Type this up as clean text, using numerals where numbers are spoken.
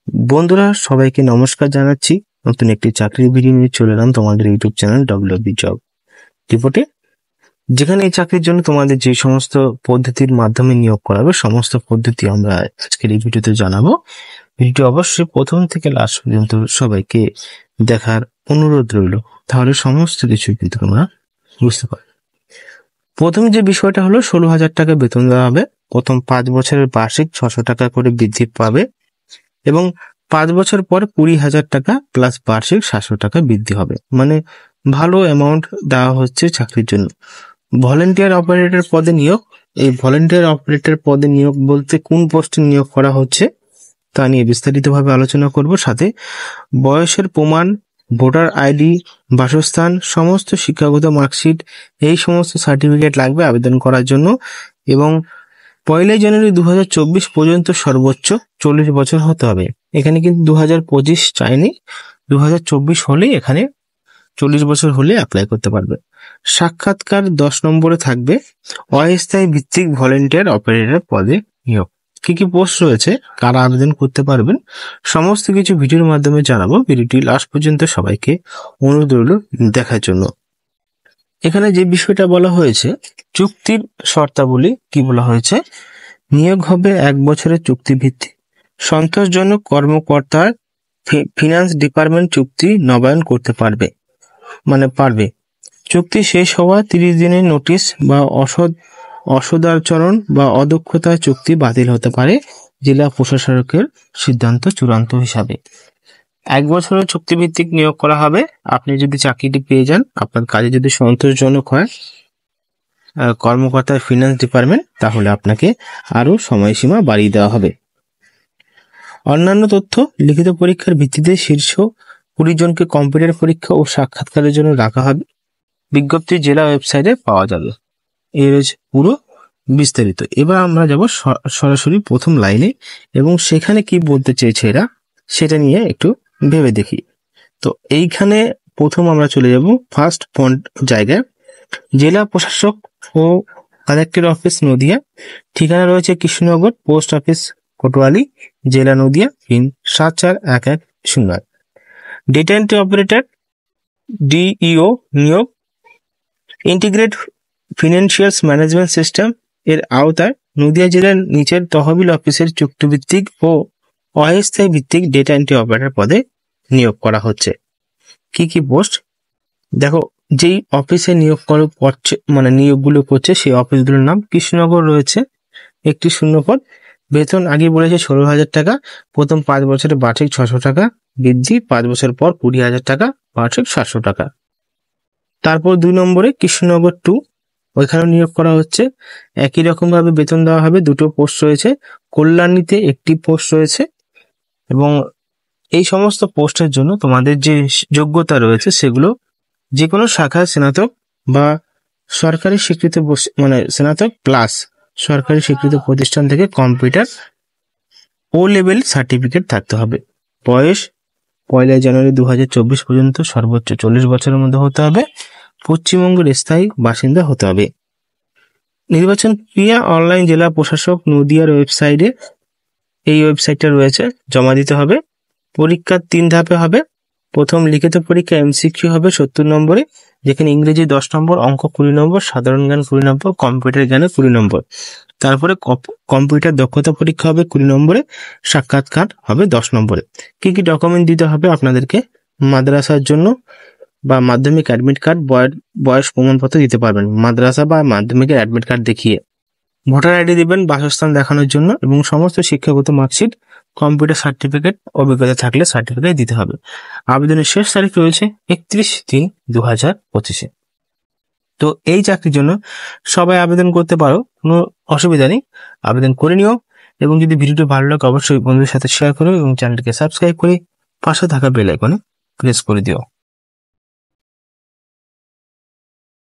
বন্ধুরা সবাইকে নমস্কার জানাচ্ছি। নতুন একটি চাকরির ভিডিও নিয়ে চলে এলাম তোমাদের ইউটিউব চ্যানেল ডব্লিউবি জব রিপোর্টে, যেখানে এই চাকরির জন্য তোমাদের যে সমস্ত পদ্ধতির মাধ্যমে নিয়োগ করাবে সমস্ত পদ্ধতি আমরা আজকের এই ভিডিওতে জানাবো। ভিডিওটি অবশ্যই প্রথম থেকে লাস্ট পর্যন্ত সবাইকে দেখার অনুরোধ রইল, তাহলে সমস্ত কিছু কিন্তু তোমরা বুঝতে পারবে। প্রথম যে বিষয়টা হলো 16,000 টাকা বেতন দেওয়া হবে। প্রথম 5 বছরের বার্ষিক 600 টাকা করে বৃদ্ধি পাবে এবং 5 বছর পর 20,000 টাকা প্লাস বার্ষিক 700 টাকা বৃদ্ধি হবে। মানে ভালো অ্যামাউন্ট দেওয়া হচ্ছে চাকরির জন্য। ভলেন্টিয়ার অপারেটর পদে নিয়োগ। এই ভলেন্টিয়ার অপারেটর পদে নিয়োগ বলতে কোন পোস্টে নিয়োগ করা হচ্ছে তা নিয়ে বিস্তারিতভাবে আলোচনা করব। সাথে বয়সের প্রমাণ, ভোটার আইডি, বাসস্থান, সমস্ত শিক্ষাগত মার্কশিট, এই সমস্ত সার্টিফিকেট লাগবে আবেদন করার জন্য। এবং 1 জানুয়ারি 2024 পর্যন্ত সর্বোচ্চ 40 বছর হতে হবে। এখানে কিন্তু 2025 চাইনি, 2024 হলেই এখানে 40 বছর হলে অ্যাপ্লাই করতে পারবে। সাক্ষাৎকার 10 নম্বরে থাকবে। অস্থায়ী ভিত্তিক ভলেন্টিয়ার অপারেটর পদে নিয়োগ। কি কি পোস্ট রয়েছে, কারা আবেদন করতে পারবেন, সমস্ত কিছু ভিডিওর মাধ্যমে জানাবো। ভিডিওটি লাস্ট পর্যন্ত সবাইকে অনুরোধ রইল দেখার জন্য। এখানে যে বিষয়টা বলা হয়েছে, চুক্তির শর্তাবলী কি বলা হয়েছে, নিয়োগ হবে 1 বছরের চুক্তিভিত্তিক। সন্তোষজনক কর্মকর্তার ফিনান্স ডিপার্টমেন্ট চুক্তি নবায়ন করতে পারবে। চুক্তি শেষ হওয়া 30 দিনের নোটিশ বা অসদাচরণ বা অদক্ষতার চুক্তি বাতিল হতে পারে জেলা প্রশাসকের সিদ্ধান্ত চূড়ান্ত হিসাবে। 1 বছরের চুক্তিভিত্তিক নিয়োগ করা হবে। আপনি যদি চাকরিটি পেয়ে যান, আপনার কাজে যদি সন্তোষজনক হয় কর্মকর্তার ফিনান্স ডিপার্টমেন্ট, তাহলে আপনাকে আরো সময়সীমা বাড়িয়ে দেওয়া হবে। অন্যান্য তথ্য, লিখিত পরীক্ষার ভিত্তিতে শীর্ষ 20 জনকে কম্পিউটার পরীক্ষা ও সাক্ষাৎকারের জন্য রাখা হবে। বিজ্ঞপ্তি জেলা ওয়েবসাইটে পাওয়া যাবে। এই রয়েছে পুরো বিস্তারিত। এবার আমরা যাব সরাসরি প্রথম লাইনে এবং সেখানে কি বলতে চেয়েছে এরা সেটা নিয়ে একটু ভেবে দেখি। তো এইখানে প্রথম আমরা চলে যাব ফার্স্ট পয়েন্ট জায়গায়, জেলা প্রশাসক ও কালেক্টর অফিস নদিয়া। ঠিকানা রয়েছে কৃষ্ণনগর, পোস্ট অফিস কোতোয়ালি, জেলা Nadia, pin 741108। Data entry operator DEO নিয়োগ। ইন্টিগ্রেট ফিনান্সিয়াল ম্যানেজমেন্ট সিস্টেম এর আওতায় নদিয়া জেলার নিচের তহবিল অফিসের চুক্তিভিত্তিক ও অস্থায়ী ভিত্তিক ডেটা এন্ট্রি অপারেটর পদে নিয়োগ করা হচ্ছে। কি কি পোস্ট দেখো, যেই অফিসে নিয়োগগুলো করছে সেই অফিসগুলোর নাম কৃষ্ণনগর রয়েছে, একটি শূন্যপদ। বেতন আগে বলেছে 16,000 টাকা। প্রথম 5 বছরে বার্ষিক 600 টাকা বৃদ্ধি, 5 বছর পর 20,000 টাকা বার্ষিক 700 টাকা। তারপর 2 নম্বরে কৃষ্ণনগর 2, ওইখানে নিয়োগ করা হচ্ছে। একই রকম ভাবে বেতন দেওয়া হবে। 2টো পোস্ট রয়েছে। কল্যাণীতে একটি পোস্ট রয়েছে। এবং এই সমস্ত পোস্টের জন্য তোমাদের যে যোগ্যতা রয়েছে সেগুলো যে কোনো শাখায় স্নাতক বা সরকারি স্বীকৃত স্নাতক প্লাস সরকারি স্বীকৃত প্রতিষ্ঠান থেকে কম্পিউটার ও লেভেল সার্টিফিকেট থাকতে হবে। বয়স 1 জানুয়ারি 2024 পর্যন্ত সর্বোচ্চ 40 বছরের মধ্যে হতে হবে। পশ্চিমবঙ্গের স্থায়ী বাসিন্দা হতে হবে। নির্বাচন ক্রিয়া অনলাইন জেলা প্রশাসক নদিয়ার ওয়েবসাইটে, এই ওয়েবসাইটটা রয়েছে, জমা দিতে হবে। পরীক্ষা 3 ধাপে হবে। প্রথম লিখিত পরীক্ষা এমসিকিউ হবে 70 নম্বরে, যেখানে ইংরেজি 10 নম্বর, অঙ্ক 20 নম্বর, সাধারণ জ্ঞান 20 নম্বর, কম্পিউটার জ্ঞানে 20 নম্বর। তারপরে কম্পিউটার দক্ষতা পরীক্ষা হবে 20 নম্বরে, সাক্ষাৎকার হবে 10 নম্বরে। কি কি ডকুমেন্ট দিতে হবে আপনাদেরকে, মাদ্রাসার জন্য বা মাধ্যমিক অ্যাডমিট কার্ড, বয়স প্রমাণপত্র দিতে পারবেন মাদ্রাসা বা মাধ্যমিকের অ্যাডমিট কার্ড দেখিয়ে। ভোটার আইডি দিবেন বাসস্থান দেখানোর জন্য এবং সমস্ত শিক্ষাগত মার্কশিট, কম্পিউটার সার্টিফিকেট, অভিজ্ঞতা থাকলে সার্টিফিকেট দিতে হবে। আবেদনের শেষ তারিখ রয়েছে 31/3/2025। তো এই চাকরির জন্য সবাই আবেদন করতে পারো, কোনো অসুবিধা নেই, আবেদন করে নিও। এবং যদি ভিডিওটি ভালো লাগে অবশ্যই বন্ধুদের সাথে শেয়ার করো এবং চ্যানেলটিকে সাবস্ক্রাইব করে পাশে থাকা বেল আইকনে প্রেস করে দিও।